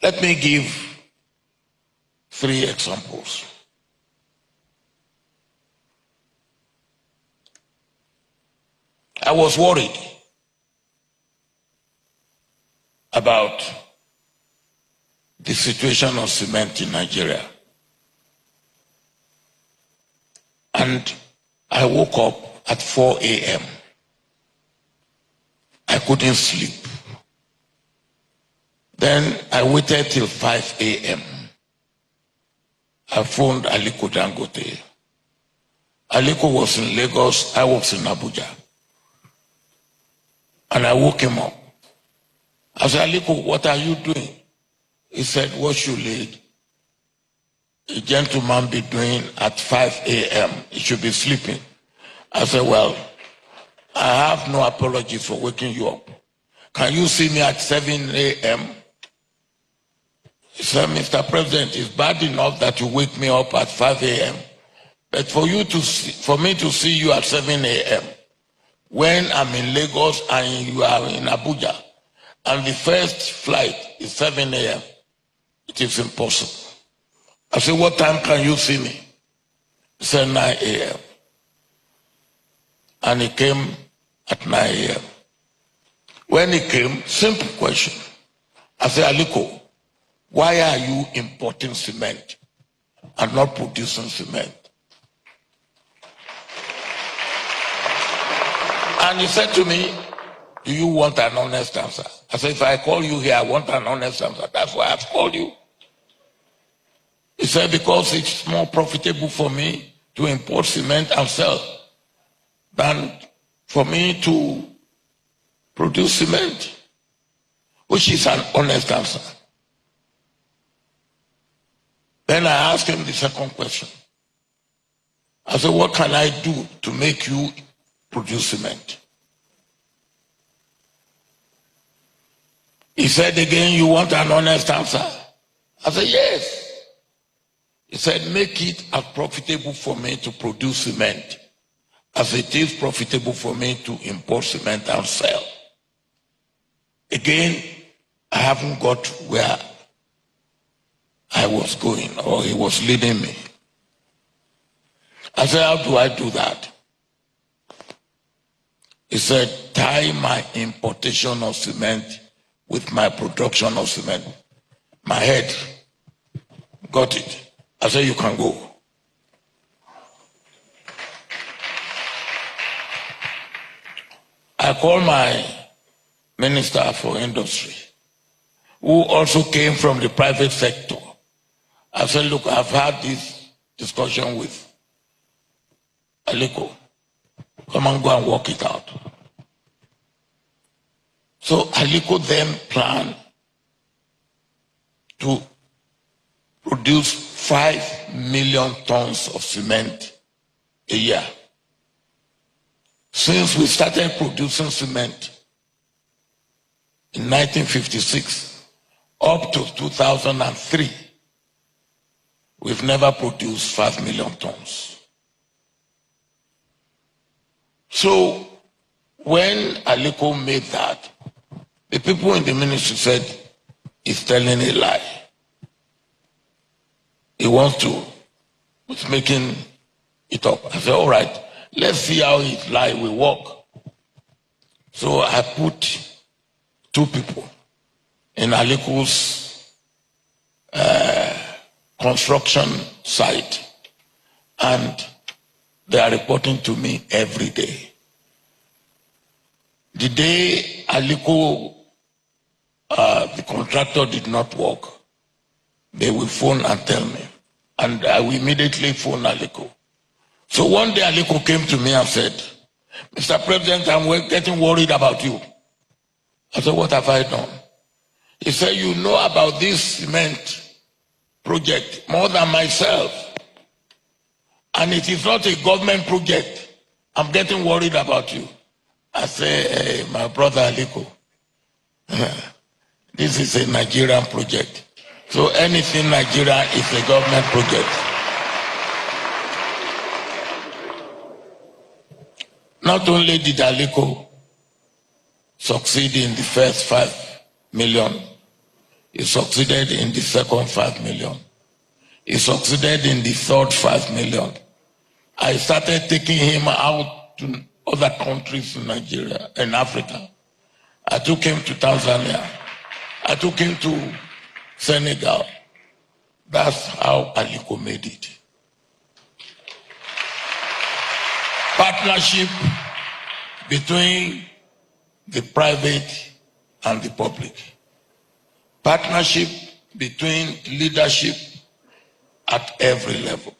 Let me give 3 examples. I was worried about the situation of cement in Nigeria. And I woke up at 4 a.m. I couldn't sleep. Then I waited till 5 a.m. I phoned Aliko Dangote. Aliko was in Lagos, I was in Abuja. And I woke him up. I said, Aliko, what are you doing? He said, what should a gentleman be doing at 5 a.m.? He should be sleeping. I said, well, I have no apology for waking you up. Can you see me at 7 a.m.? He said, Mr. President, it's bad enough that you wake me up at 5 a.m. But for me to see you at 7 a.m. when I'm in Lagos and you are in Abuja, and the first flight is 7 a.m., it is impossible. I said, what time can you see me? He said 9 a.m. And he came at 9 a.m. When he came, simple question. I said, Aliko, why are you importing cement and not producing cement? And he said to me, do you want an honest answer? I said, if I call you here, I want an honest answer. That's why I've called you. He said, because it's more profitable for me to import cement and sell than for me to produce cement, which is an honest answer. Then I asked him the second question. I said, what can I do to make you produce cement? He said again, you want an honest answer? I said, yes. He said, make it as profitable for me to produce cement as it is profitable for me to import cement and sell. Again, I haven't got where I was going, or he was leading me. I said, how do I do that? He said, tie my importation of cement with my production of cement. My head got it. I said, you can go. I called my Minister for Industry, who also came from the private sector. I said, look, I've had this discussion with Aliko. Come and go and work it out. So Aliko then planned to produce 5 million tons of cement a year. Since we started producing cement in 1956 up to 2003, we've never produced 5 million tons. So when Aliko made that, the people in the ministry said, he's telling a lie. He wants to, he's making it up. I said, all right, let's see how his lie will work. So I put 2 people in Aliko's construction site, and they are reporting to me every day. The day Aliko, the contractor, did not work, they will phone and tell me, and I will immediately phone Aliko. So one day Aliko came to me and said, Mr. President, I'm getting worried about you. I said, what have I done? He said, you know about this cement project more than myself, and it is not a government project. I'm getting worried about you. I say, hey, my brother Aliko, this is a Nigerian project. So anything Nigeria is a government project. Not only did Aliko succeed in the first 5 million, He succeeded in the second 5 million. He succeeded in the third 5 million. I started taking him out to other countries in Nigeria and Africa. I took him to Tanzania. I took him to Senegal. That's how Aliko made it. Partnership between the private and the public. Partnership between leadership at every level.